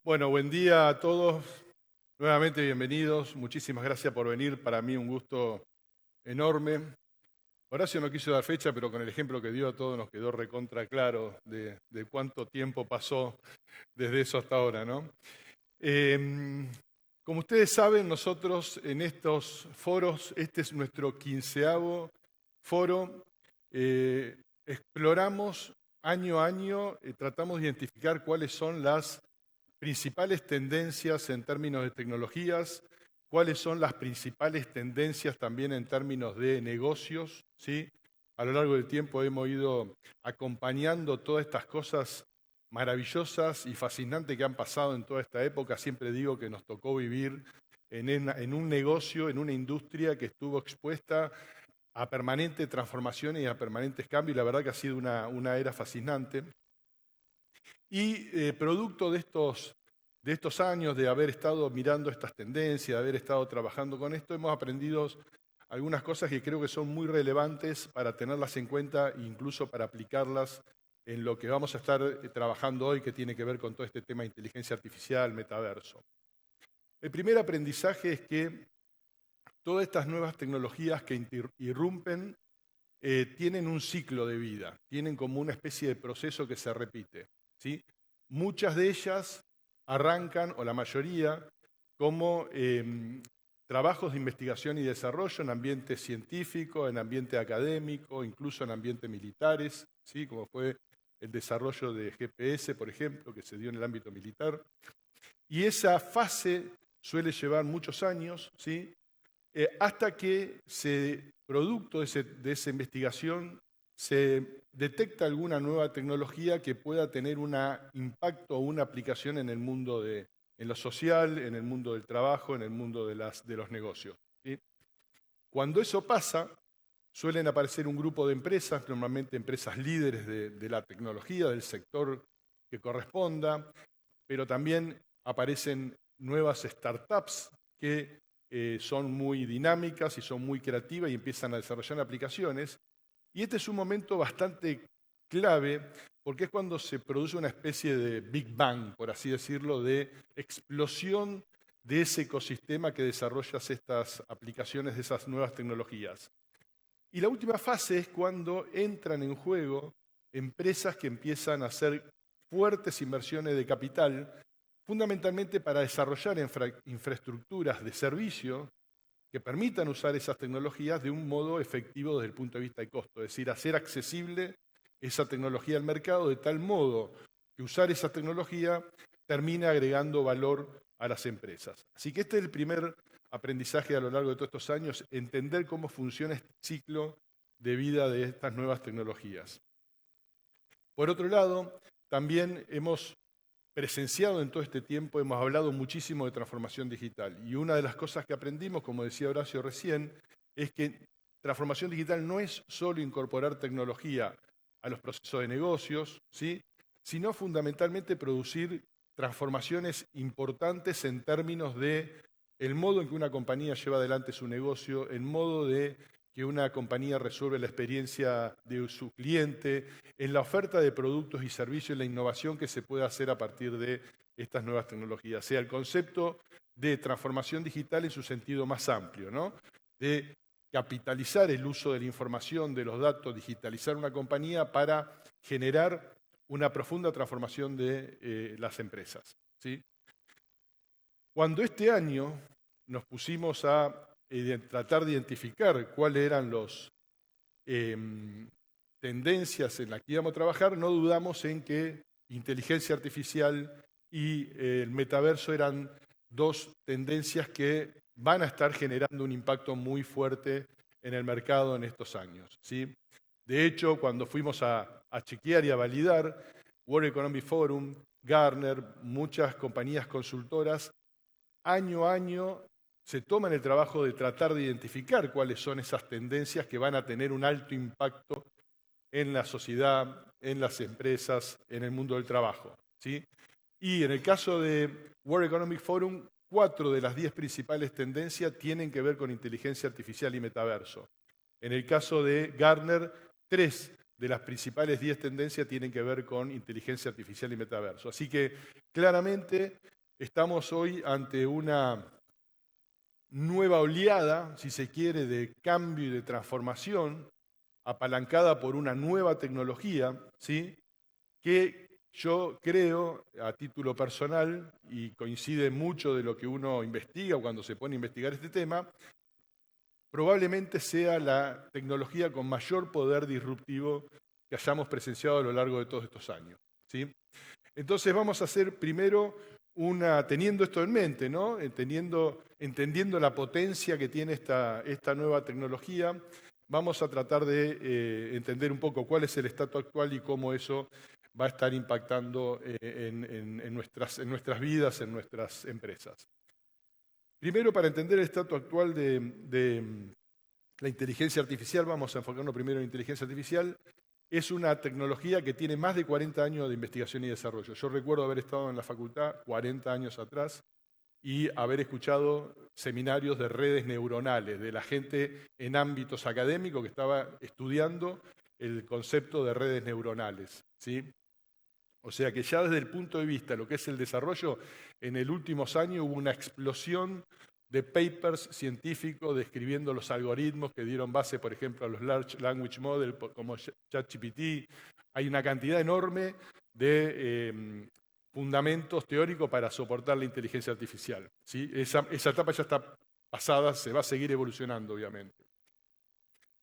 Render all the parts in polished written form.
Bueno, buen día a todos. Nuevamente bienvenidos. Muchísimas gracias por venir. Para mí un gusto enorme. Horacio no quiso dar fecha, pero con el ejemplo que dio a todos nos quedó recontra claro de cuánto tiempo pasó desde eso hasta ahora, ¿no? Como ustedes saben, nosotros en estos foros, este es nuestro 15º foro, exploramos año a año, tratamos de identificar cuáles son las principales tendencias en términos de tecnologías, cuáles son las principales tendencias también en términos de negocios, ¿sí? A lo largo del tiempo hemos ido acompañando todas estas cosas maravillosas y fascinantes que han pasado en toda esta época. Siempre digo que nos tocó vivir en un negocio, en una industria que estuvo expuesta a permanentes transformaciones y a permanentes cambios, y la verdad que ha sido una era fascinante. Y producto de estos años de haber estado mirando estas tendencias, de haber estado trabajando con esto, hemos aprendido algunas cosas que creo que son muy relevantes para tenerlas en cuenta e incluso para aplicarlas en lo que vamos a estar trabajando hoy, que tiene que ver con todo este tema de inteligencia artificial, metaverso. El primer aprendizaje es que todas estas nuevas tecnologías que irrumpen tienen un ciclo de vida, tienen como una especie de proceso que se repite, ¿sí? Muchas de ellas arrancan, o la mayoría, como trabajos de investigación y desarrollo en ambiente científico, en ambiente académico, incluso en ambientes militares, ¿sí? Como fue el desarrollo de GPS, por ejemplo, que se dio en el ámbito militar. Y esa fase suele llevar muchos años, ¿sí? Hasta que producto de esa investigación se detecta alguna nueva tecnología que pueda tener un impacto o una aplicación en el mundo en lo social, en el mundo del trabajo, en el mundo de los negocios, ¿sí? Cuando eso pasa, suelen aparecer un grupo de empresas, normalmente empresas líderes de la tecnología, del sector que corresponda, pero también aparecen nuevas startups que son muy dinámicas y son muy creativas y empiezan a desarrollar aplicaciones. Y este es un momento bastante clave porque es cuando se produce una especie de Big Bang, por así decirlo, de explosión de ese ecosistema que desarrolla estas aplicaciones de esas nuevas tecnologías. Y la última fase es cuando entran en juego empresas que empiezan a hacer fuertes inversiones de capital, fundamentalmente para desarrollar infraestructuras de servicio que permitan usar esas tecnologías de un modo efectivo desde el punto de vista de costo, es decir, hacer accesible esa tecnología al mercado de tal modo que usar esa tecnología termine agregando valor a las empresas. Así que este es el primer aprendizaje a lo largo de todos estos años, entender cómo funciona este ciclo de vida de estas nuevas tecnologías. Por otro lado, también hemos presenciado en todo este tiempo, hemos hablado muchísimo de transformación digital. Y una de las cosas que aprendimos, como decía Horacio recién, es que transformación digital no es solo incorporar tecnología a los procesos de negocios, ¿sí? Sino fundamentalmente producir transformaciones importantes en términos de el modo en que una compañía lleva adelante su negocio, el modo de que una compañía resuelve la experiencia de su cliente, en la oferta de productos y servicios, en la innovación que se puede hacer a partir de estas nuevas tecnologías. O sea, el concepto de transformación digital en su sentido más amplio, ¿no? De capitalizar el uso de la información, de los datos, digitalizar una compañía para generar una profunda transformación de las empresas, ¿sí? Cuando este año nos pusimos a tratar de identificar cuáles eran las tendencias en las que íbamos a trabajar, no dudamos en que inteligencia artificial y el metaverso eran dos tendencias que van a estar generando un impacto muy fuerte en el mercado en estos años, ¿sí? De hecho, cuando fuimos a chequear y a validar, World Economic Forum, Gartner, muchas compañías consultoras, año a año se toman el trabajo de tratar de identificar cuáles son esas tendencias que van a tener un alto impacto en la sociedad, en las empresas, en el mundo del trabajo, ¿sí? Y en el caso de World Economic Forum, 4 de las 10 principales tendencias tienen que ver con inteligencia artificial y metaverso. En el caso de Gartner, 3 de las principales 10 tendencias tienen que ver con inteligencia artificial y metaverso. Así que claramente estamos hoy ante una nueva oleada, si se quiere, de cambio y de transformación, apalancada por una nueva tecnología, ¿sí? Que yo creo, a título personal, y coincide mucho de lo que uno investiga cuando se pone a investigar este tema, probablemente sea la tecnología con mayor poder disruptivo que hayamos presenciado a lo largo de todos estos años, ¿sí? Entonces vamos a hacer primero teniendo esto en mente, ¿no? Entendiendo la potencia que tiene esta nueva tecnología, vamos a tratar de entender un poco cuál es el estado actual y cómo eso va a estar impactando en nuestras vidas, en nuestras empresas. Primero, para entender el estado actual de la inteligencia artificial, vamos a enfocarnos primero en inteligencia artificial. Es una tecnología que tiene más de 40 años de investigación y desarrollo. Yo recuerdo haber estado en la facultad 40 años atrás y haber escuchado seminarios de redes neuronales, de la gente en ámbitos académicos que estaba estudiando el concepto de redes neuronales, ¿sí? O sea que ya desde el punto de vista de lo que es el desarrollo, en el últimos años hubo una explosión de papers científicos describiendo los algoritmos que dieron base, por ejemplo, a los Large Language Models como ChatGPT. Hay una cantidad enorme de fundamentos teóricos para soportar la inteligencia artificial, ¿sí? Esa etapa ya está pasada, se va a seguir evolucionando, obviamente.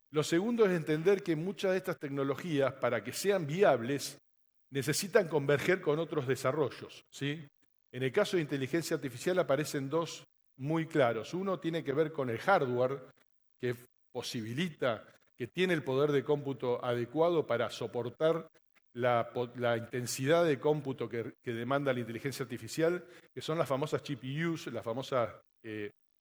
Lo segundo es entender que muchas de estas tecnologías, para que sean viables, necesitan converger con otros desarrollos, ¿sí? En el caso de inteligencia artificial aparecen dos muy claros. Uno tiene que ver con el hardware, que posibilita, que tiene el poder de cómputo adecuado para soportar la intensidad de cómputo que demanda la inteligencia artificial, que son las famosas GPUs, las famosas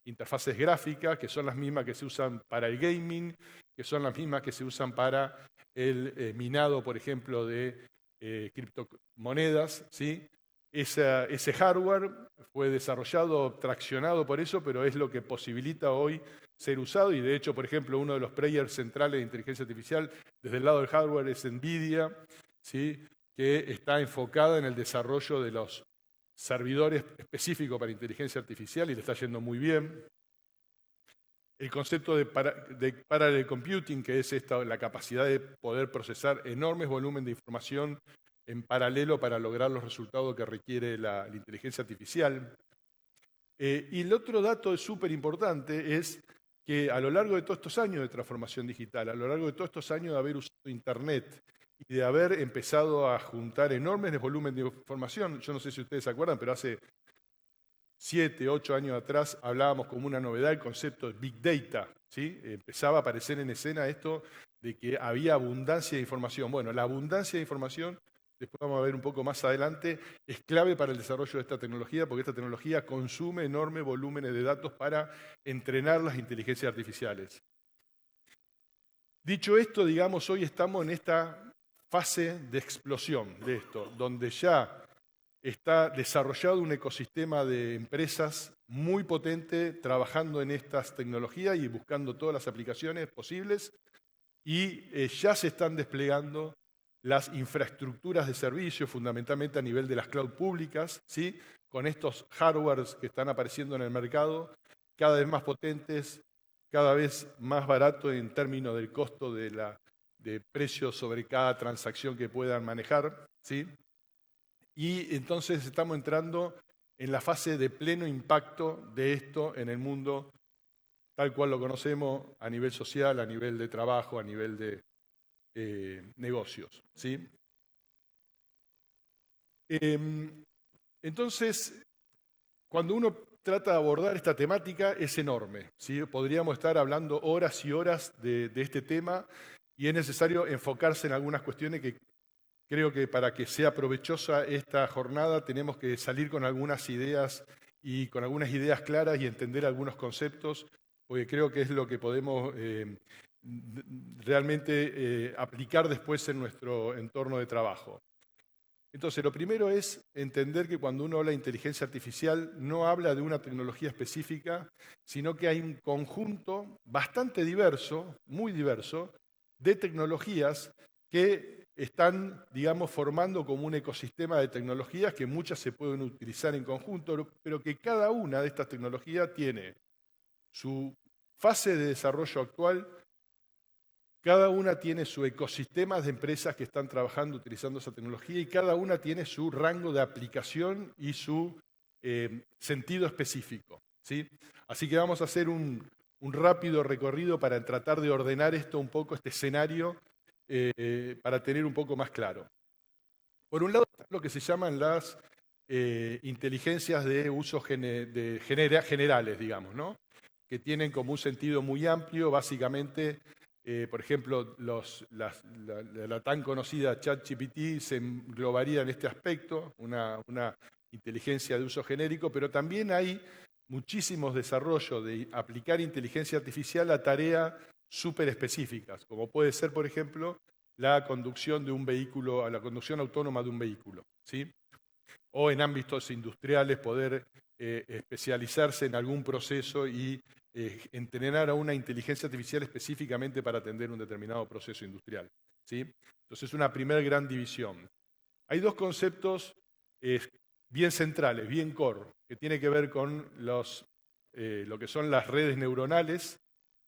interfaces gráficas, que son las mismas que se usan para el gaming, que son las mismas que se usan para el minado, por ejemplo, de criptomonedas, ¿sí? Ese hardware fue desarrollado, traccionado por eso, pero es lo que posibilita hoy ser usado y de hecho, por ejemplo, uno de los players centrales de inteligencia artificial desde el lado del hardware es NVIDIA, ¿sí? Que está enfocada en el desarrollo de los servidores específicos para inteligencia artificial y le está yendo muy bien. El concepto de parallel computing, que es la capacidad de poder procesar enormes volúmenes de información en paralelo para lograr los resultados que requiere la inteligencia artificial. Y el otro dato súper importante es que a lo largo de todos estos años de transformación digital, a lo largo de todos estos años de haber usado Internet y de haber empezado a juntar enormes volúmenes de información, yo no sé si ustedes se acuerdan, pero hace 7, 8 años atrás hablábamos como una novedad el concepto de Big Data, ¿sí? Empezaba a aparecer en escena esto de que había abundancia de información. Bueno, la abundancia de información, después vamos a ver un poco más adelante, es clave para el desarrollo de esta tecnología porque esta tecnología consume enormes volúmenes de datos para entrenar las inteligencias artificiales. Dicho esto, digamos, hoy estamos en esta fase de explosión de esto, donde ya está desarrollado un ecosistema de empresas muy potente trabajando en estas tecnologías y buscando todas las aplicaciones posibles y ya se están desplegando las infraestructuras de servicio, fundamentalmente a nivel de las cloud públicas, ¿sí? Con estos hardwares que están apareciendo en el mercado, cada vez más potentes, cada vez más baratos en términos del costo de precio sobre cada transacción que puedan manejar, ¿sí? Y entonces estamos entrando en la fase de pleno impacto de esto en el mundo tal cual lo conocemos a nivel social, a nivel de trabajo, a nivel de negocios, ¿sí? Entonces, cuando uno trata de abordar esta temática es enorme, ¿sí? Podríamos estar hablando horas y horas de este tema y es necesario enfocarse en algunas cuestiones que creo que para que sea provechosa esta jornada tenemos que salir con algunas ideas y con algunas ideas claras y entender algunos conceptos, porque creo que es lo que podemos realmente aplicar después en nuestro entorno de trabajo. Entonces, lo primero es entender que cuando uno habla de inteligencia artificial no habla de una tecnología específica, sino que hay un conjunto bastante diverso, muy diverso, de tecnologías que están, digamos, formando como un ecosistema de tecnologías que muchas se pueden utilizar en conjunto, pero que cada una de estas tecnologías tiene su fase de desarrollo actual, cada una tiene su ecosistema de empresas que están trabajando utilizando esa tecnología y cada una tiene su rango de aplicación y su sentido específico, ¿sí? Así que vamos a hacer un rápido recorrido para tratar de ordenar esto un poco, este escenario, para tener un poco más claro. Por un lado está lo que se llaman las inteligencias de uso generales, digamos, ¿no? Que tienen como un sentido muy amplio, básicamente, por ejemplo, la tan conocida ChatGPT se englobaría en este aspecto, una inteligencia de uso genérico, pero también hay muchísimos desarrollos de aplicar inteligencia artificial a tareas súper específicas, como puede ser, por ejemplo, la conducción de un vehículo, a la conducción autónoma de un vehículo, ¿sí? O en ámbitos industriales poder especializarse en algún proceso y entrenar a una inteligencia artificial específicamente para atender un determinado proceso industrial, ¿sí? Entonces es una primera gran división. Hay dos conceptos bien centrales, bien core, que tiene que ver con lo que son las redes neuronales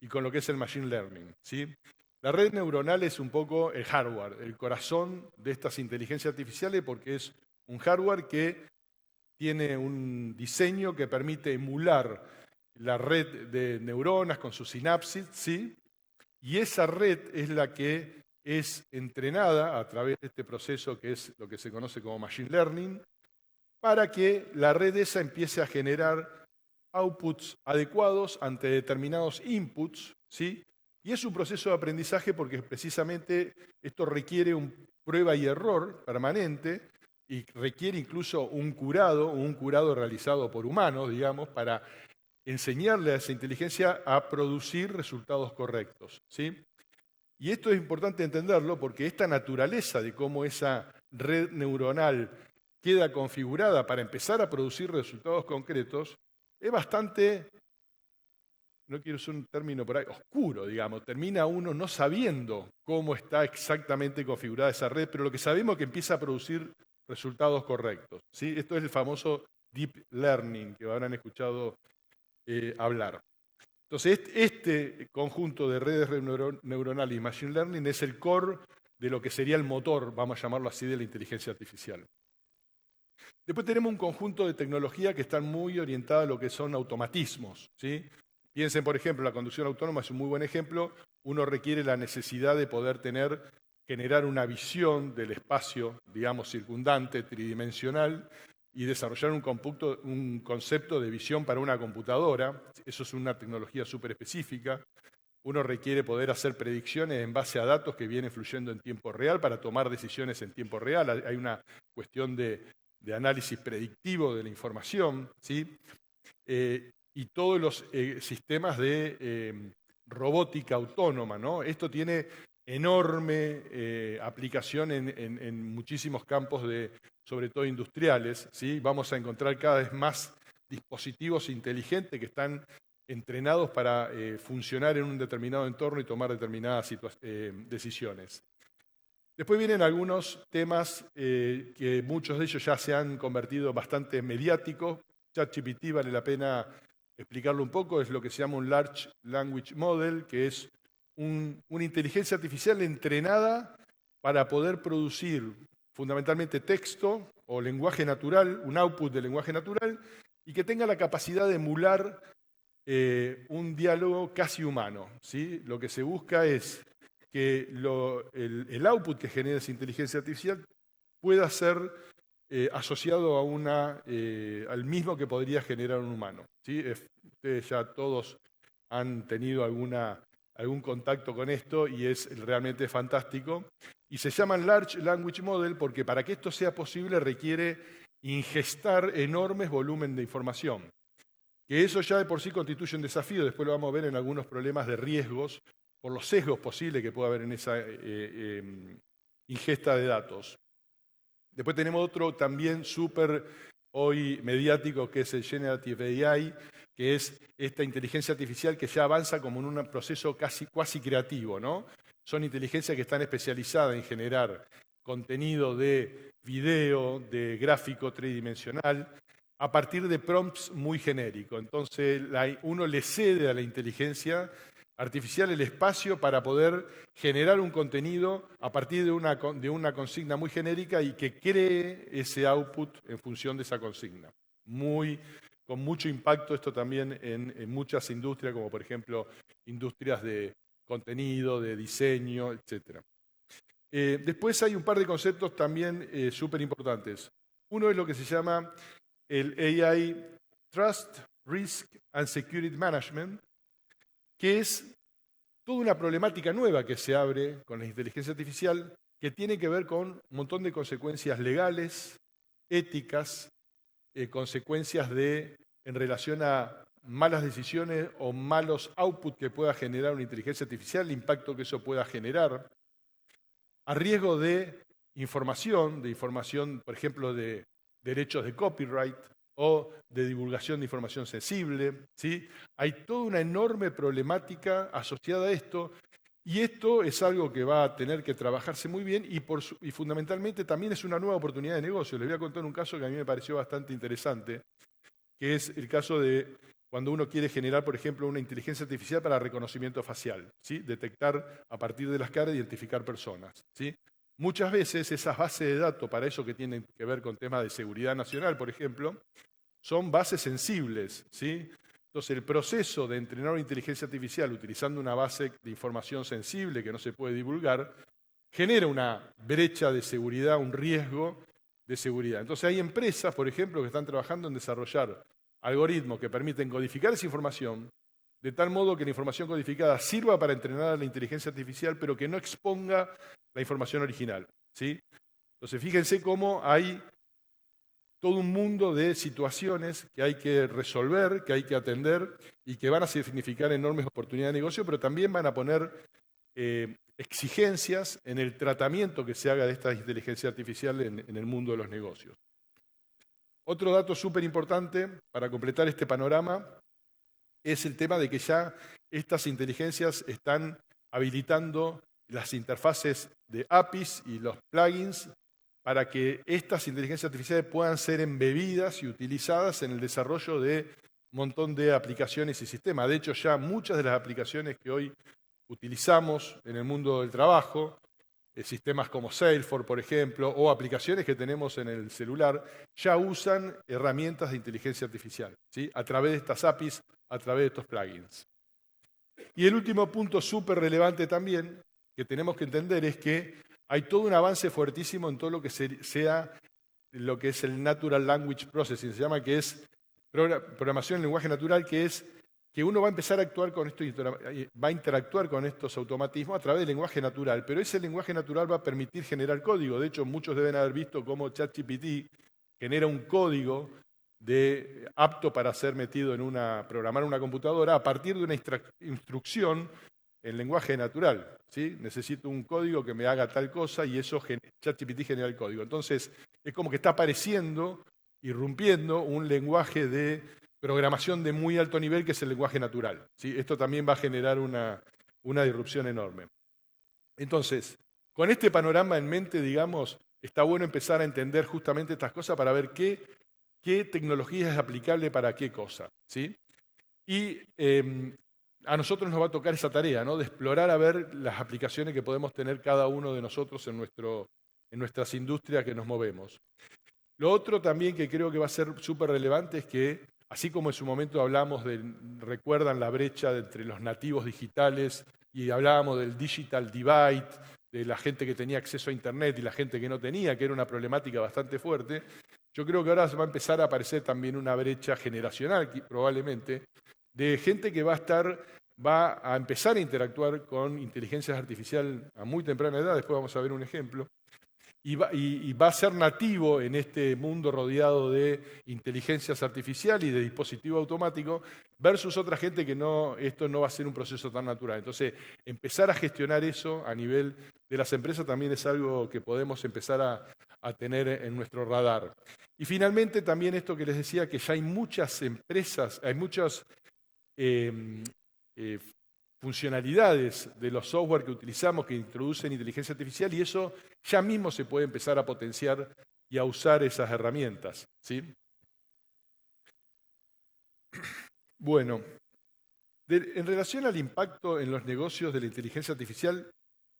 y con lo que es el machine learning, ¿sí? La red neuronal es un poco el hardware, el corazón de estas inteligencias artificiales, porque es un hardware que tiene un diseño que permite emular la red de neuronas con sus sinapsis, ¿sí? Y esa red es la que es entrenada a través de este proceso que es lo que se conoce como machine learning, para que la red esa empiece a generar outputs adecuados ante determinados inputs, ¿sí? Y es un proceso de aprendizaje porque precisamente esto requiere un prueba y error permanente y requiere incluso un curado realizado por humanos, digamos, para enseñarle a esa inteligencia a producir resultados correctos, ¿sí? Y esto es importante entenderlo porque esta naturaleza de cómo esa red neuronal queda configurada para empezar a producir resultados concretos es bastante, no quiero usar un término por ahí, oscuro, digamos. Termina uno no sabiendo cómo está exactamente configurada esa red, pero lo que sabemos es que empieza a producir resultados correctos, ¿sí? Esto es el famoso deep learning que habrán escuchado hablar. Entonces, este conjunto de redes neuronales y machine learning es el core de lo que sería el motor, vamos a llamarlo así, de la inteligencia artificial. Después tenemos un conjunto de tecnologías que están muy orientadas a lo que son automatismos, ¿sí? Piensen, por ejemplo, la conducción autónoma es un muy buen ejemplo. Uno requiere la necesidad de poder generar una visión del espacio, digamos, circundante, tridimensional, y desarrollar un concepto de visión para una computadora. Eso es una tecnología súper específica. Uno requiere poder hacer predicciones en base a datos que vienen fluyendo en tiempo real para tomar decisiones en tiempo real. Hay una cuestión de análisis predictivo de la información, ¿sí? Y todos los sistemas de robótica autónoma, ¿no? Esto tiene enorme aplicación en muchísimos campos, sobre todo industriales, ¿sí? Vamos a encontrar cada vez más dispositivos inteligentes que están entrenados para funcionar en un determinado entorno y tomar determinadas decisiones. Después vienen algunos temas que muchos de ellos ya se han convertido bastante mediáticos. ChatGPT vale la pena explicarlo un poco, es lo que se llama un Large Language Model, que es una inteligencia artificial entrenada para poder producir fundamentalmente texto o lenguaje natural, un output de lenguaje natural, y que tenga la capacidad de emular un diálogo casi humano, ¿sí? Lo que se busca es que el output que genera esa inteligencia artificial pueda ser asociado a al mismo que podría generar un humano, ¿sí? Ustedes ya todos han tenido algún contacto con esto y es realmente fantástico. Y se llaman Large Language Model porque para que esto sea posible requiere ingestar enormes volúmenes de información. Que eso ya de por sí constituye un desafío, después lo vamos a ver en algunos problemas de riesgos por los sesgos posibles que puede haber en esa ingesta de datos. Después tenemos otro también súper hoy mediático que es el Generative AI, que es esta inteligencia artificial que ya avanza como en un proceso casi creativo, ¿no? son inteligencias que están especializadas en generar contenido de video, de gráfico tridimensional, a partir de prompts muy genéricos. Entonces, uno le cede a la inteligencia artificial el espacio para poder generar un contenido a partir de una consigna muy genérica y que cree ese output en función de esa consigna. Con mucho impacto esto también en muchas industrias, como por ejemplo industrias de contenido, de diseño, etc. Después hay un par de conceptos también súper importantes. Uno es lo que se llama el AI Trust, Risk and Security Management, que es toda una problemática nueva que se abre con la inteligencia artificial que tiene que ver con un montón de consecuencias legales, éticas, consecuencias en relación a malas decisiones o malos outputs que pueda generar una inteligencia artificial, el impacto que eso pueda generar, a riesgo de información, por ejemplo, de derechos de copyright o de divulgación de información sensible, ¿sí? Hay toda una enorme problemática asociada a esto y esto es algo que va a tener que trabajarse muy bien y fundamentalmente también es una nueva oportunidad de negocio. Les voy a contar un caso que a mí me pareció bastante interesante, que es el caso de cuando uno quiere generar, por ejemplo, una inteligencia artificial para reconocimiento facial, ¿sí? Detectar a partir de las caras, identificar personas, ¿sí? Muchas veces esas bases de datos para eso que tienen que ver con temas de seguridad nacional, por ejemplo, son bases sensibles, ¿sí? Entonces el proceso de entrenar una inteligencia artificial utilizando una base de información sensible que no se puede divulgar, genera una brecha de seguridad, un riesgo de seguridad. Entonces hay empresas, por ejemplo, que están trabajando en desarrollar algoritmos que permiten codificar esa información de tal modo que la información codificada sirva para entrenar a la inteligencia artificial, pero que no exponga la información original, ¿sí? Entonces fíjense cómo hay todo un mundo de situaciones que hay que resolver, que hay que atender y que van a significar enormes oportunidades de negocio, pero también van a poner exigencias en el tratamiento que se haga de esta inteligencia artificial en el mundo de los negocios. Otro dato súper importante para completar este panorama es el tema de que ya estas inteligencias están habilitando las interfaces de APIs y los plugins para que estas inteligencias artificiales puedan ser embebidas y utilizadas en el desarrollo de un montón de aplicaciones y sistemas. De hecho, ya muchas de las aplicaciones que hoy utilizamos en el mundo del trabajo, sistemas como Salesforce, por ejemplo, o aplicaciones que tenemos en el celular, ya usan herramientas de inteligencia artificial, ¿sí? A través de estas APIs, a través de estos plugins. Y el último punto súper relevante también que tenemos que entender es que hay todo un avance fuertísimo en todo lo que sea lo que es el Natural Language Processing, se llama, que es programación en lenguaje natural, que es que uno va a empezar a actuar con esto, va a interactuar con estos automatismos a través del lenguaje natural, pero ese lenguaje natural va a permitir generar código. De hecho, muchos deben haber visto cómo ChatGPT genera un código apto para ser metido programar una computadora a partir de una instrucción en lenguaje natural, ¿sí? Necesito un código que me haga tal cosa y eso ChatGPT genera el código. Entonces, es como que está apareciendo, irrumpiendo un lenguaje de programación de muy alto nivel que es el lenguaje natural, ¿sí? Esto también va a generar una disrupción enorme. Entonces, con este panorama en mente, digamos, está bueno empezar a entender justamente estas cosas para ver qué tecnología es aplicable para qué cosa, ¿sí? Y a nosotros nos va a tocar esa tarea, ¿no? De explorar a ver las aplicaciones que podemos tener cada uno de nosotros en nuestras industrias que nos movemos. Lo otro también que creo que va a ser súper relevante es que, así como en su momento hablamos recuerdan la brecha entre los nativos digitales y hablábamos del digital divide, de la gente que tenía acceso a Internet y la gente que no tenía, que era una problemática bastante fuerte, yo creo que ahora va a empezar a aparecer también una brecha generacional, probablemente, de gente que va a empezar a interactuar con inteligencias artificiales a muy temprana edad, después vamos a ver un ejemplo, y va a ser nativo en este mundo rodeado de inteligencias artificiales y de dispositivos automáticos, versus otra gente que esto no va a ser un proceso tan natural. Entonces, empezar a gestionar eso a nivel de las empresas también es algo que podemos empezar a tener en nuestro radar. Y finalmente también esto que les decía, que ya hay muchas empresas, hay muchas funcionalidades de los software que utilizamos que introducen inteligencia artificial y eso ya mismo se puede empezar a potenciar y a usar esas herramientas, ¿sí? Bueno, en relación al impacto en los negocios de la inteligencia artificial,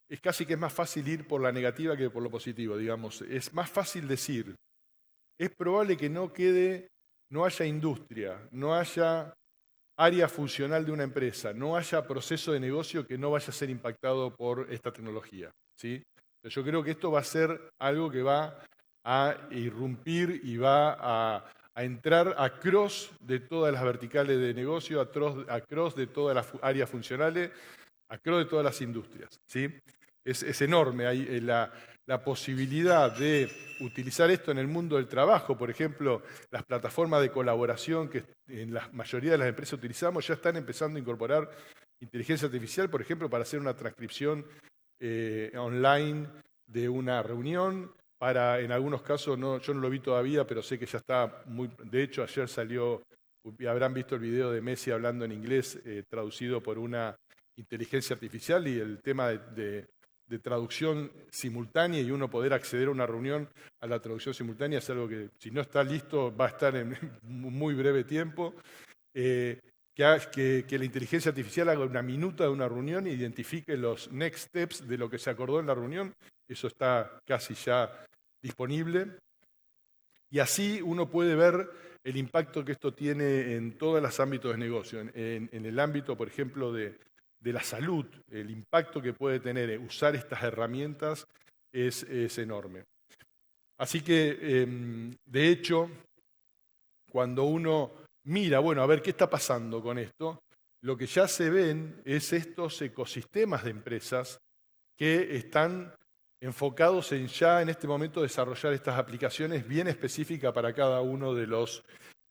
es casi que es más fácil ir por la negativa que por lo positivo, digamos. Es más fácil decir, es probable que no haya industria, no haya área funcional de una empresa, no haya proceso de negocio que no vaya a ser impactado por esta tecnología, ¿sí? Yo creo que esto va a ser algo que va a irrumpir y va a entrar across de todas las verticales de negocio, across de todas las áreas funcionales, across de todas las industrias, ¿sí? Es enorme la posibilidad de utilizar esto en el mundo del trabajo. Por ejemplo, las plataformas de colaboración que en la mayoría de las empresas utilizamos ya están empezando a incorporar inteligencia artificial, por ejemplo, para hacer una transcripción online de una reunión. En algunos casos, yo no lo vi todavía, pero sé que ya está muy... De hecho, ayer salió, habrán visto el video de Messi hablando en inglés, traducido por una inteligencia artificial, y el tema de traducción simultánea y uno poder acceder a una reunión a la traducción simultánea es algo que, si no está listo, va a estar en muy breve tiempo. Que la inteligencia artificial haga una minuta de una reunión e identifique los next steps de lo que se acordó en la reunión, eso está casi ya disponible. Y así uno puede ver el impacto que esto tiene en todos los ámbitos de negocio. En el ámbito, por ejemplo, de la salud, el impacto que puede tener usar estas herramientas es enorme. Así que, de hecho, cuando uno mira, bueno, a ver qué está pasando con esto, lo que ya se ven es estos ecosistemas de empresas que están enfocados en ya en este momento desarrollar estas aplicaciones bien específicas para cada uno de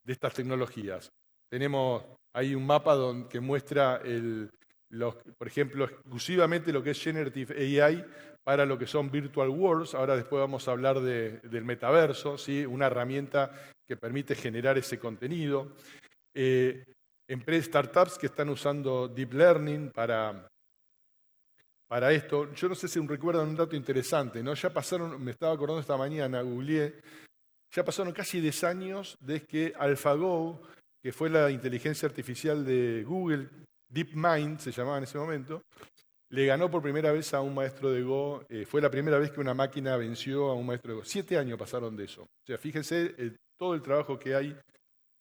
estas tecnologías. Tenemos ahí un mapa que muestra por ejemplo, exclusivamente lo que es Generative AI para lo que son Virtual Worlds. Ahora después vamos a hablar del metaverso, ¿sí? Una herramienta que permite generar ese contenido. Startups que están usando Deep Learning para esto. Yo no sé si recuerdan un dato interesante, ¿no? Ya pasaron, me estaba acordando esta mañana, googleé, ya pasaron casi 10 años desde que AlphaGo, que fue la inteligencia artificial de Google, DeepMind se llamaba en ese momento, le ganó por primera vez a un maestro de Go. Fue la primera vez que una máquina venció a un maestro de Go. 7 años pasaron de eso. O sea, fíjense todo el trabajo que hay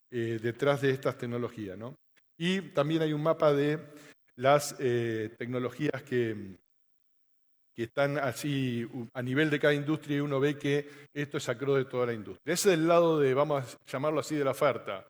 detrás de estas tecnologías, ¿no? Y también hay un mapa de las tecnologías que están así a nivel de cada industria y uno ve que esto es across de toda la industria. Ese es el lado vamos a llamarlo así, de la oferta.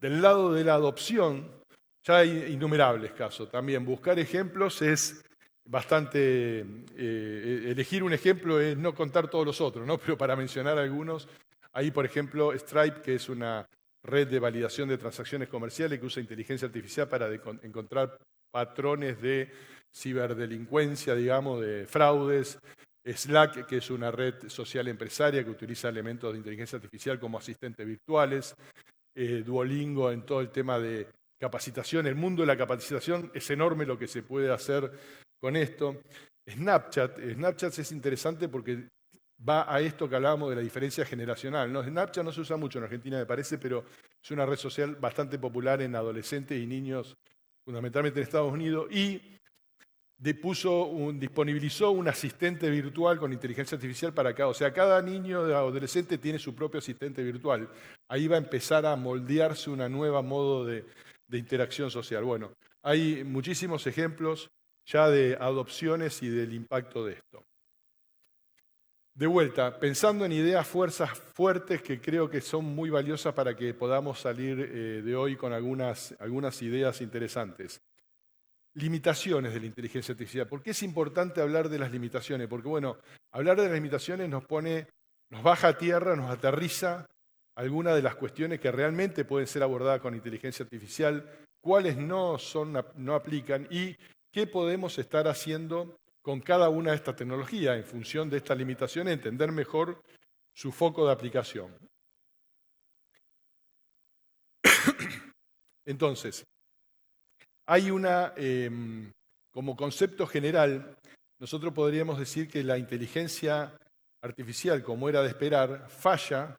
Del lado de la adopción, ya hay innumerables casos. También buscar ejemplos es bastante... elegir un ejemplo es no contar todos los otros, ¿no? Pero para mencionar algunos, hay por ejemplo Stripe, que es una red de validación de transacciones comerciales que usa inteligencia artificial para encontrar patrones de ciberdelincuencia, digamos, de fraudes. Slack, que es una red social empresaria que utiliza elementos de inteligencia artificial como asistentes virtuales. Duolingo en todo el tema de capacitación. El mundo de la capacitación es enorme lo que se puede hacer con esto. Snapchat es interesante porque va a esto que hablábamos de la diferencia generacional, ¿no? Snapchat no se usa mucho en Argentina, me parece, pero es una red social bastante popular en adolescentes y niños, fundamentalmente en Estados Unidos, y disponibilizó un asistente virtual con inteligencia artificial para acá. O sea, cada niño o adolescente tiene su propio asistente virtual. Ahí va a empezar a moldearse una nueva modo de interacción social. Bueno, hay muchísimos ejemplos ya de adopciones y del impacto de esto. De vuelta, pensando en ideas fuertes que creo que son muy valiosas para que podamos salir de hoy con algunas ideas interesantes. Limitaciones de la inteligencia artificial. ¿Por qué es importante hablar de las limitaciones? Porque, bueno, hablar de las limitaciones nos baja a tierra, nos aterriza algunas de las cuestiones que realmente pueden ser abordadas con inteligencia artificial, cuáles no aplican y qué podemos estar haciendo con cada una de estas tecnologías en función de estas limitaciones, entender mejor su foco de aplicación. Entonces, hay una como concepto general, nosotros podríamos decir que la inteligencia artificial, como era de esperar, falla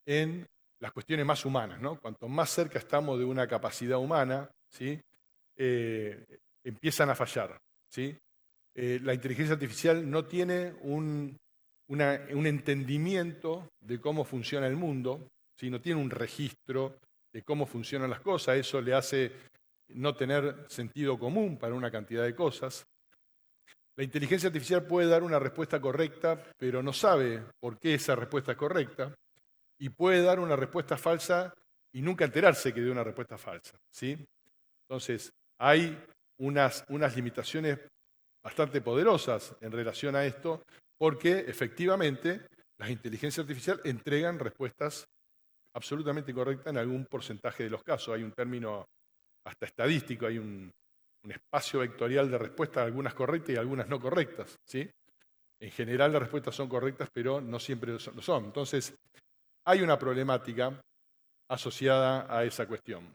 en las cuestiones más humanas, ¿no? Cuanto más cerca estamos de una capacidad humana, ¿sí? Empiezan a fallar, ¿sí? La inteligencia artificial no tiene un entendimiento de cómo funciona el mundo, ¿sí? No tiene un registro de cómo funcionan las cosas, eso le hace no tener sentido común para una cantidad de cosas. La inteligencia artificial puede dar una respuesta correcta, pero no sabe por qué esa respuesta es correcta, y puede dar una respuesta falsa y nunca enterarse que dio una respuesta falsa, ¿sí? Entonces, hay unas limitaciones bastante poderosas en relación a esto, porque efectivamente las inteligencias artificiales entregan respuestas absolutamente correctas en algún porcentaje de los casos. Hay un término hasta estadístico, hay un espacio vectorial de respuesta, algunas correctas y algunas no correctas, ¿sí? En general las respuestas son correctas, pero no siempre lo son. Entonces, hay una problemática asociada a esa cuestión.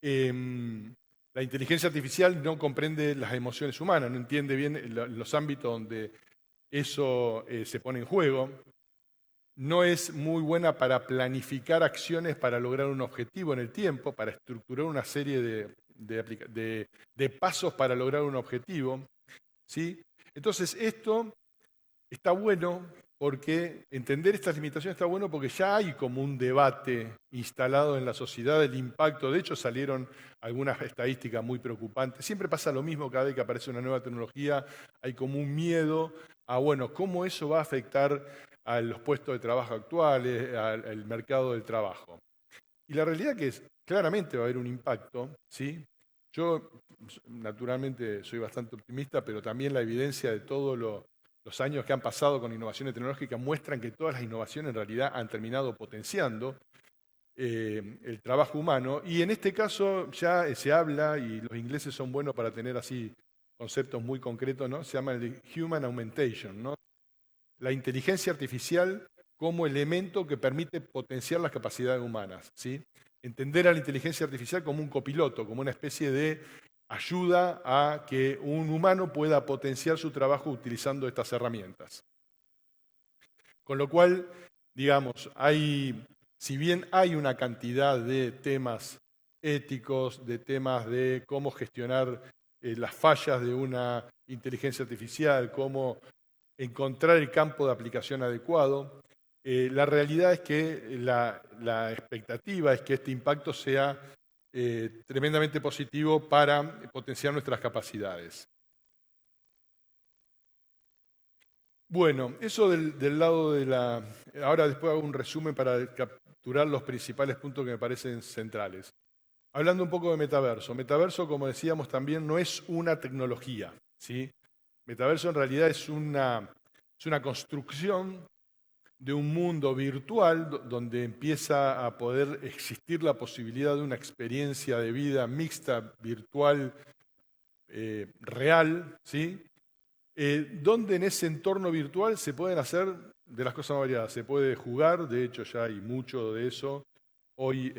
La inteligencia artificial no comprende las emociones humanas, no entiende bien los ámbitos donde eso se pone en juego. No es muy buena para planificar acciones para lograr un objetivo en el tiempo, para estructurar una serie de pasos para lograr un objetivo, ¿sí? Entonces, esto está bueno porque entender estas limitaciones está bueno porque ya hay como un debate instalado en la sociedad del impacto. De hecho, salieron algunas estadísticas muy preocupantes. Siempre pasa lo mismo cada vez que aparece una nueva tecnología. Hay como un miedo a, bueno, cómo eso va a afectar a los puestos de trabajo actuales, al mercado del trabajo. Y la realidad es que claramente va a haber un impacto, ¿sí? Yo, naturalmente, soy bastante optimista, pero también la evidencia de todos los años que han pasado con innovaciones tecnológicas muestran que todas las innovaciones en realidad han terminado potenciando el trabajo humano. Y en este caso ya se habla, y los ingleses son buenos para tener así conceptos muy concretos, ¿no? Se llama el Human Augmentation, ¿no? La inteligencia artificial como elemento que permite potenciar las capacidades humanas, ¿sí? Entender a la inteligencia artificial como un copiloto, como una especie de ayuda a que un humano pueda potenciar su trabajo utilizando estas herramientas. Con lo cual, digamos, si bien hay una cantidad de temas éticos, de temas de cómo gestionar las fallas de una inteligencia artificial, cómo encontrar el campo de aplicación adecuado, la realidad es que la expectativa es que este impacto sea tremendamente positivo para potenciar nuestras capacidades. Bueno, eso del lado de la... Ahora después hago un resumen para capturar los principales puntos que me parecen centrales. Hablando un poco de metaverso. Metaverso, como decíamos también, no es una tecnología, ¿sí? Metaverso en realidad es una construcción de un mundo virtual donde empieza a poder existir la posibilidad de una experiencia de vida mixta, virtual, real, ¿sí? Donde en ese entorno virtual se pueden hacer de las cosas más variadas. Se puede jugar, de hecho ya hay mucho de eso hoy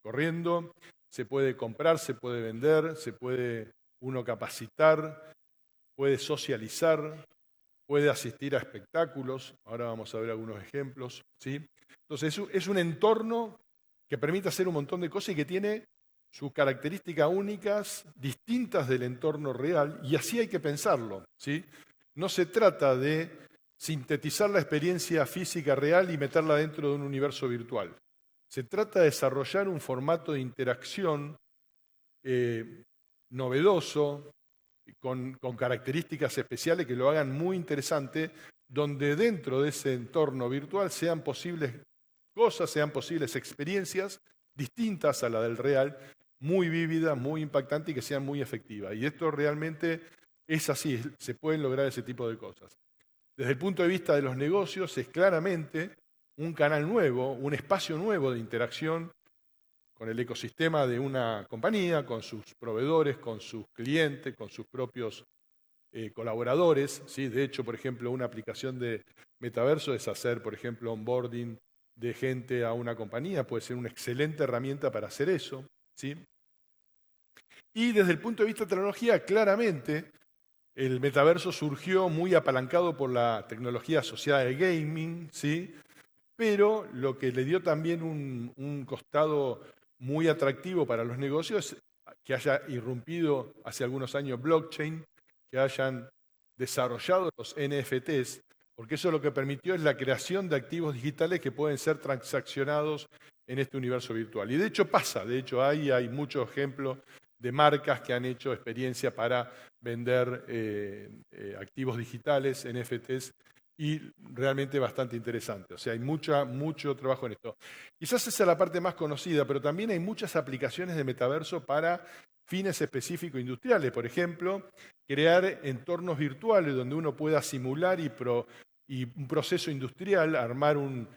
corriendo. Se puede comprar, se puede vender, se puede uno capacitar, puede socializar, puede asistir a espectáculos. Ahora vamos a ver algunos ejemplos, ¿sí? Entonces es un entorno que permite hacer un montón de cosas y que tiene sus características únicas, distintas del entorno real, y así hay que pensarlo, ¿sí? No se trata de sintetizar la experiencia física real y meterla dentro de un universo virtual. Se trata de desarrollar un formato de interacción novedoso, con características especiales que lo hagan muy interesante, donde dentro de ese entorno virtual sean posibles cosas, sean posibles experiencias distintas a la del real, muy vívidas, muy impactantes y que sean muy efectivas. Y esto realmente es así, se pueden lograr ese tipo de cosas. Desde el punto de vista de los negocios, es claramente un canal nuevo, un espacio nuevo de interacción con el ecosistema de una compañía, con sus proveedores, con sus clientes, con sus propios colaboradores, ¿sí? De hecho, por ejemplo, una aplicación de metaverso es hacer, por ejemplo, onboarding de gente a una compañía, puede ser una excelente herramienta para hacer eso, ¿sí? Y desde el punto de vista de tecnología, claramente, el metaverso surgió muy apalancado por la tecnología asociada al gaming, ¿sí? Pero lo que le dio también un costado muy atractivo para los negocios es que haya irrumpido hace algunos años blockchain, que hayan desarrollado los NFTs, porque eso lo que permitió es la creación de activos digitales que pueden ser transaccionados en este universo virtual. Y de hecho pasa, de hecho hay muchos ejemplos de marcas que han hecho experiencia para vender activos digitales, NFTs, y realmente bastante interesante. O sea, hay mucho trabajo en esto. Quizás esa es la parte más conocida, pero también hay muchas aplicaciones de metaverso para fines específicos industriales. Por ejemplo, crear entornos virtuales donde uno pueda simular y un proceso industrial, armar un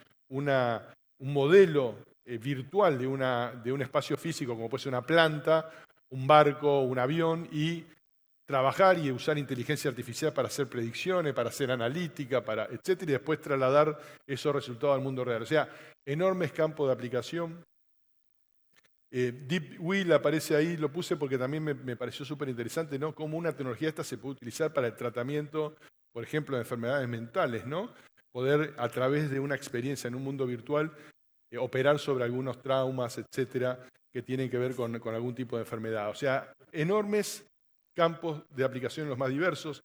modelo virtual de un espacio físico, como puede ser una planta, un barco, un avión, y trabajar y usar inteligencia artificial para hacer predicciones, para hacer analítica, etcétera, y después trasladar esos resultados al mundo real. O sea, enormes campos de aplicación. Deep Will aparece ahí, lo puse porque también me pareció súper interesante, ¿no? Cómo una tecnología esta se puede utilizar para el tratamiento, por ejemplo, de enfermedades mentales, ¿no? Poder, a través de una experiencia en un mundo virtual, operar sobre algunos traumas, etcétera, que tienen que ver con algún tipo de enfermedad. O sea, enormes campos de aplicación los más diversos.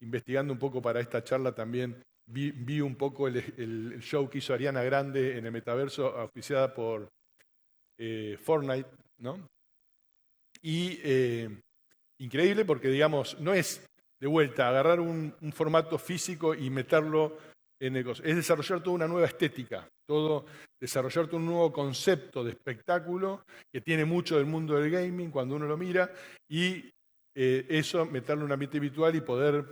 Investigando un poco para esta charla también vi un poco el show que hizo Ariana Grande en el metaverso, auspiciada por Fortnite, ¿no? Y increíble porque, digamos, no es de vuelta agarrar un formato físico y meterlo en el... Es desarrollar toda una nueva estética, desarrollar todo un nuevo concepto de espectáculo que tiene mucho del mundo del gaming cuando uno lo mira, y eso meterlo en un ambiente virtual y poder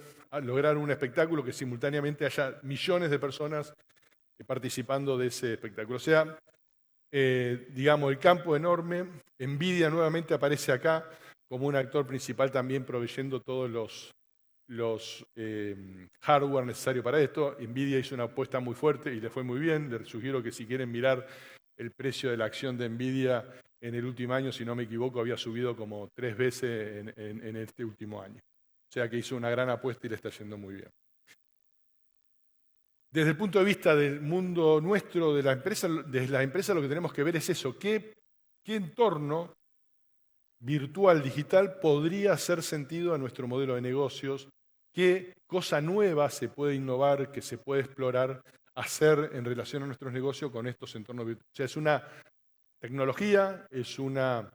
lograr un espectáculo que simultáneamente haya millones de personas participando de ese espectáculo. O sea, digamos, el campo enorme. Nvidia nuevamente aparece acá como un actor principal también proveyendo todos los hardware necesarios para esto. Nvidia hizo una apuesta muy fuerte y le fue muy bien. Les sugiero que si quieren mirar el precio de la acción de Nvidia en el último año, si no me equivoco, había subido como 3 veces en este último año. O sea que hizo una gran apuesta y le está yendo muy bien. Desde el punto de vista del mundo nuestro, de la empresa, desde las empresas lo que tenemos que ver es eso, qué entorno virtual, digital, podría hacer sentido a nuestro modelo de negocios, qué cosa nueva se puede innovar, que se puede explorar, hacer en relación a nuestros negocios con estos entornos virtuales. O sea, es una tecnología, es una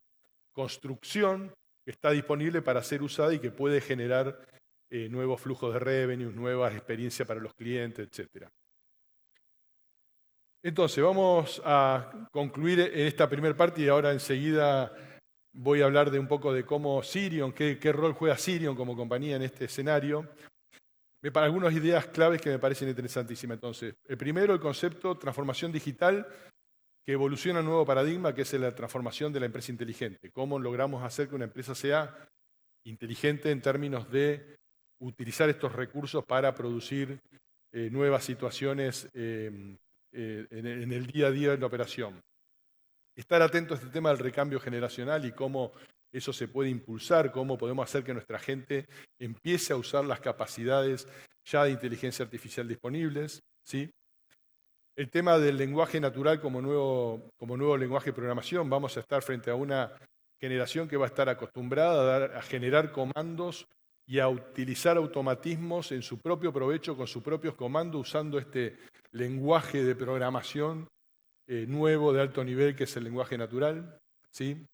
construcción que está disponible para ser usada y que puede generar nuevos flujos de revenue, nuevas experiencias para los clientes, etc. Entonces, vamos a concluir en esta primera parte y ahora enseguida voy a hablar de un poco de cómo Sirion, qué rol juega Sirion como compañía en este escenario. Para algunas ideas claves que me parecen interesantísimas. Entonces, el primero, el concepto transformación digital, que evoluciona un nuevo paradigma, que es la transformación de la empresa inteligente. ¿Cómo logramos hacer que una empresa sea inteligente en términos de utilizar estos recursos para producir nuevas situaciones en el día a día de la operación? Estar atento a este tema del recambio generacional y cómo eso se puede impulsar, cómo podemos hacer que nuestra gente empiece a usar las capacidades ya de inteligencia artificial disponibles, ¿sí? El tema del lenguaje natural como nuevo lenguaje de programación. Vamos a estar frente a una generación que va a estar acostumbrada a generar comandos y a utilizar automatismos en su propio provecho, con sus propios comandos, usando este lenguaje de programación nuevo de alto nivel que es el lenguaje natural, ¿sí?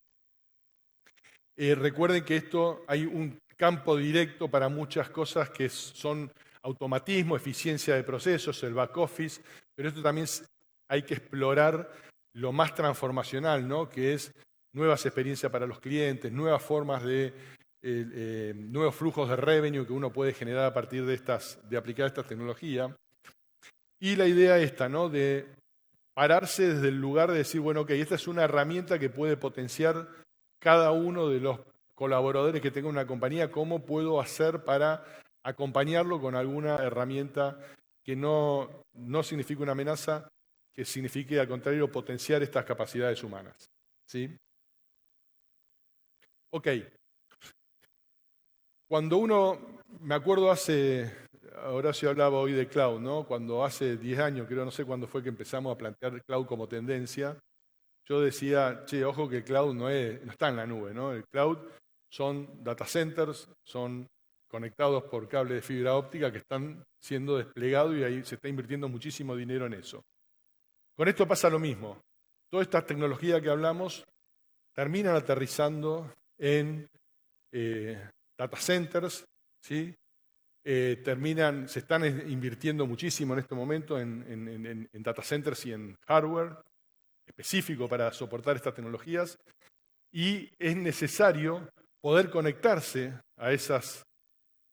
Recuerden que hay un campo directo para muchas cosas que son automatismo, eficiencia de procesos, el back office, pero esto también hay que explorar lo más transformacional, ¿no? Que es nuevas experiencias para los clientes, nuevas formas nuevos flujos de revenue que uno puede generar a partir de aplicar esta tecnología. Y la idea esta, ¿no? De pararse desde el lugar de decir, bueno, ok, esta es una herramienta que puede potenciar cada uno de los colaboradores que tenga una compañía, ¿cómo puedo hacer para acompañarlo con alguna herramienta que no signifique una amenaza, que signifique al contrario potenciar estas capacidades humanas? ¿Sí? Ok, cuando uno, me acuerdo Horacio hablaba hoy de cloud, ¿no? Cuando hace 10 años, creo, no sé cuándo fue que empezamos a plantear el cloud como tendencia, yo decía, che, ojo que el cloud no está en la nube, ¿no? El cloud son data centers, son conectados por cable de fibra óptica que están siendo desplegados y ahí se está invirtiendo muchísimo dinero en eso. Con esto pasa lo mismo. Toda esta tecnología que hablamos terminan aterrizando en data centers, ¿sí? Se están invirtiendo muchísimo en este momento en data centers y en hardware específico para soportar estas tecnologías, y es necesario poder conectarse a esas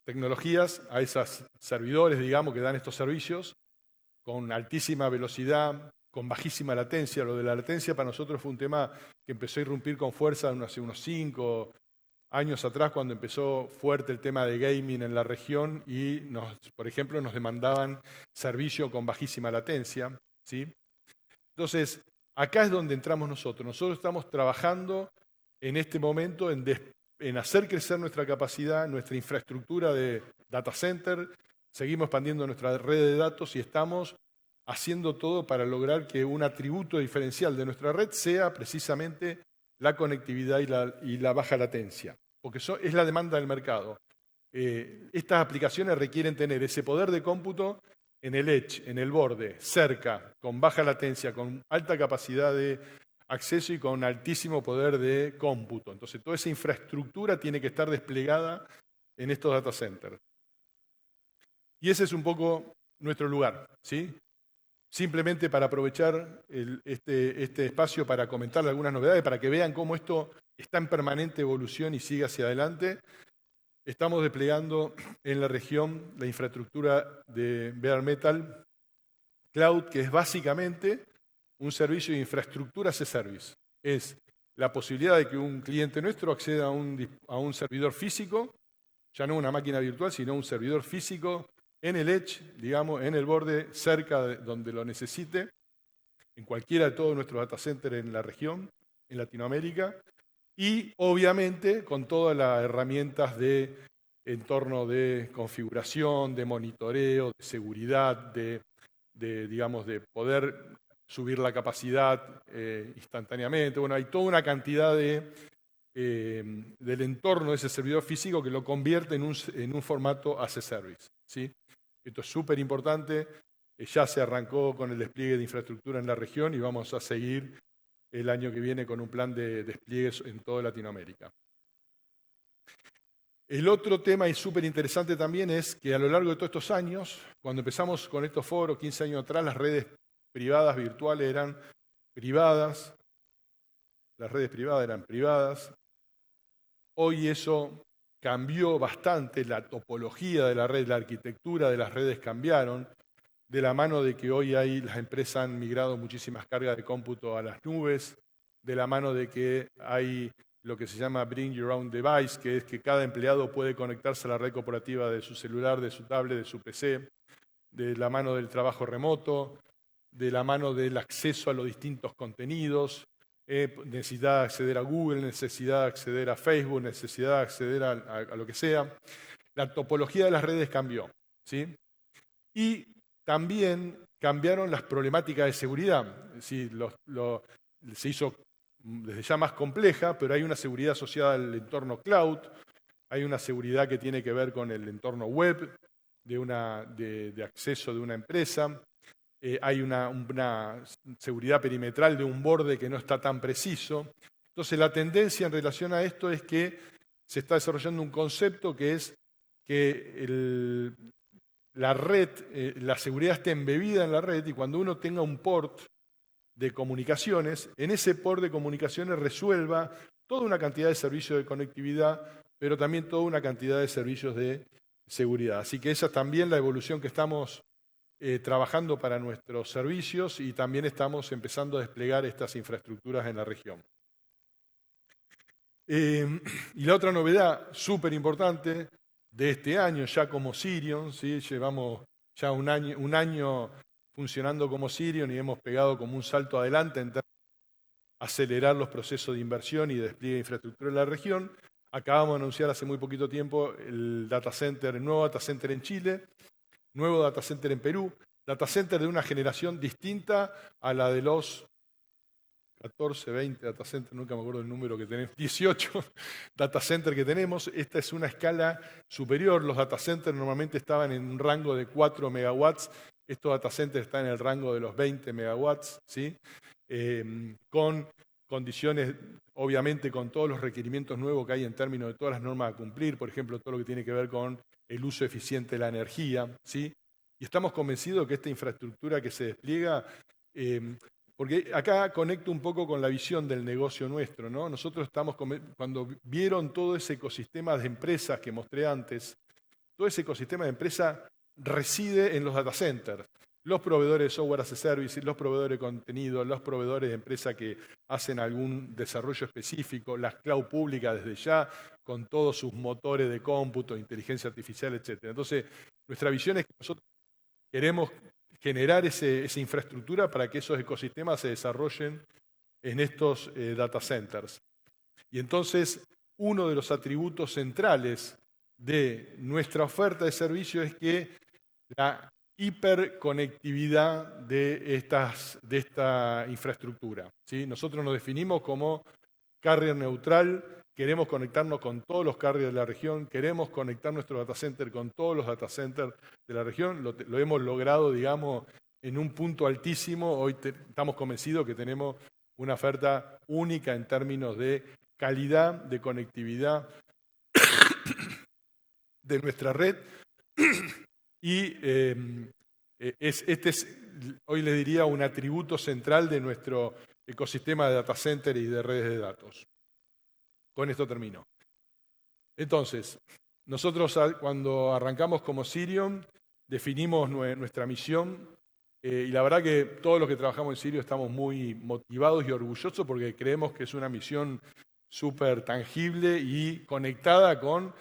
tecnologías, a esos servidores, digamos, que dan estos servicios, con altísima velocidad, con bajísima latencia. Lo de la latencia para nosotros fue un tema que empezó a irrumpir con fuerza hace unos 5 años atrás, cuando empezó fuerte el tema de gaming en la región y, por ejemplo, nos demandaban servicio con bajísima latencia, ¿sí? Entonces, acá es donde entramos nosotros. Nosotros estamos trabajando en este momento en hacer crecer nuestra capacidad, nuestra infraestructura de data center. Seguimos expandiendo nuestra red de datos y estamos haciendo todo para lograr que un atributo diferencial de nuestra red sea precisamente la conectividad y la baja latencia, porque es la demanda del mercado. Estas aplicaciones requieren tener ese poder de cómputo en el edge, en el borde, cerca, con baja latencia, con alta capacidad de acceso y con altísimo poder de cómputo. Entonces, toda esa infraestructura tiene que estar desplegada en estos data centers. Y ese es un poco nuestro lugar, ¿sí? Simplemente para aprovechar este espacio para comentarle algunas novedades, para que vean cómo esto está en permanente evolución y sigue hacia adelante. Estamos desplegando en la región la infraestructura de Bare Metal Cloud, que es básicamente un servicio de infraestructura as a service. Es la posibilidad de que un cliente nuestro acceda a un servidor físico, ya no una máquina virtual, sino un servidor físico en el edge, digamos, en el borde, cerca de donde lo necesite, en cualquiera de todos nuestros data centers en la región, en Latinoamérica, y obviamente con todas las herramientas de entorno de configuración, de monitoreo, de seguridad, digamos, de poder subir la capacidad instantáneamente. Bueno, hay toda una cantidad del entorno de ese servidor físico que lo convierte en un formato as a service, ¿sí? Esto es súper importante. Ya se arrancó con el despliegue de infraestructura en la región y vamos a seguir el año que viene con un plan de despliegues en toda Latinoamérica. El otro tema y súper interesante también es que a lo largo de todos estos años, cuando empezamos con estos foros, 15 años atrás, las redes privadas virtuales eran privadas, las redes privadas eran privadas. Hoy eso cambió bastante, la topología de la red, la arquitectura de las redes cambiaron, de la mano de que hoy las empresas han migrado muchísimas cargas de cómputo a las nubes, de la mano de que hay lo que se llama Bring Your Own Device, que es que cada empleado puede conectarse a la red corporativa de su celular, de su tablet, de su PC, de la mano del trabajo remoto, de la mano del acceso a los distintos contenidos, necesidad de acceder a Google, necesidad de acceder a Facebook, necesidad de acceder a lo que sea. La topología de las redes cambió, ¿sí? Y también cambiaron las problemáticas de seguridad. Sí, se hizo desde ya más compleja, pero hay una seguridad asociada al entorno cloud, hay una seguridad que tiene que ver con el entorno web de acceso de una empresa, hay una seguridad perimetral de un borde que no está tan preciso. Entonces la tendencia en relación a esto es que se está desarrollando un concepto que es que la red, la seguridad esté embebida en la red y cuando uno tenga un port de comunicaciones, en ese port de comunicaciones resuelva toda una cantidad de servicios de conectividad, pero también toda una cantidad de servicios de seguridad. Así que esa es también la evolución que estamos trabajando para nuestros servicios y también estamos empezando a desplegar estas infraestructuras en la región. Y la otra novedad súper importante de este año, ya como Sirion, ¿sí? Llevamos ya un año funcionando como Sirion y hemos pegado como un salto adelante en acelerar los procesos de inversión y de despliegue de infraestructura en la región. Acabamos de anunciar hace muy poquito tiempo el nuevo data center en Chile, nuevo data center en Perú, data center de una generación distinta a la de los 14, 20 data centers, nunca me acuerdo el número que tenemos, 18 data centers que tenemos. Esta es una escala superior. Los data centers normalmente estaban en un rango de 4 megawatts. Estos data centers están en el rango de los 20 megawatts, ¿sí? Con condiciones, obviamente, con todos los requerimientos nuevos que hay en términos de todas las normas a cumplir, por ejemplo, todo lo que tiene que ver con el uso eficiente de la energía, ¿sí? Y estamos convencidos que esta infraestructura que se despliega, porque acá conecto un poco con la visión del negocio nuestro, ¿no? Nosotros cuando vieron todo ese ecosistema de empresas que mostré antes, todo ese ecosistema de empresas reside en los data centers. Los proveedores de software as a service, los proveedores de contenido, los proveedores de empresas que hacen algún desarrollo específico, las cloud públicas desde ya, con todos sus motores de cómputo, inteligencia artificial, etc. Entonces, nuestra visión es que nosotros queremos generar esa infraestructura para que esos ecosistemas se desarrollen en estos data centers. Y entonces, uno de los atributos centrales de nuestra oferta de servicio es que la hiperconectividad de esta infraestructura, ¿sí? Nosotros nos definimos como carrier neutral, queremos conectarnos con todos los carriers de la región, queremos conectar nuestro data center con todos los data centers de la región, lo hemos logrado, digamos, en un punto altísimo. Hoy estamos convencidos que tenemos una oferta única en términos de calidad, de conectividad de nuestra red. Y este es, hoy le diría, un atributo central de nuestro ecosistema de data center y de redes de datos. Con esto termino. Entonces, nosotros cuando arrancamos como Cirium, definimos nuestra misión y la verdad que todos los que trabajamos en Cirium estamos muy motivados y orgullosos porque creemos que es una misión súper tangible y conectada con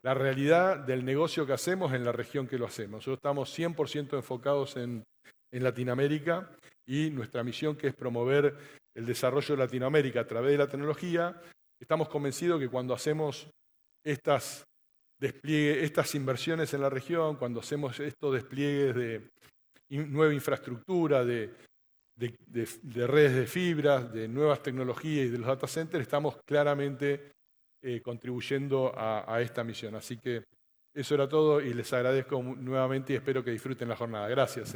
la realidad del negocio que hacemos en la región que lo hacemos. Nosotros estamos 100% enfocados en Latinoamérica y nuestra misión, que es promover el desarrollo de Latinoamérica a través de la tecnología. Estamos convencidos que cuando hacemos estas inversiones en la región, cuando hacemos estos despliegues de nueva infraestructura, de redes de fibras, de nuevas tecnologías y de los data centers, estamos claramente contribuyendo a esta misión. Así que eso era todo y les agradezco nuevamente y espero que disfruten la jornada. Gracias.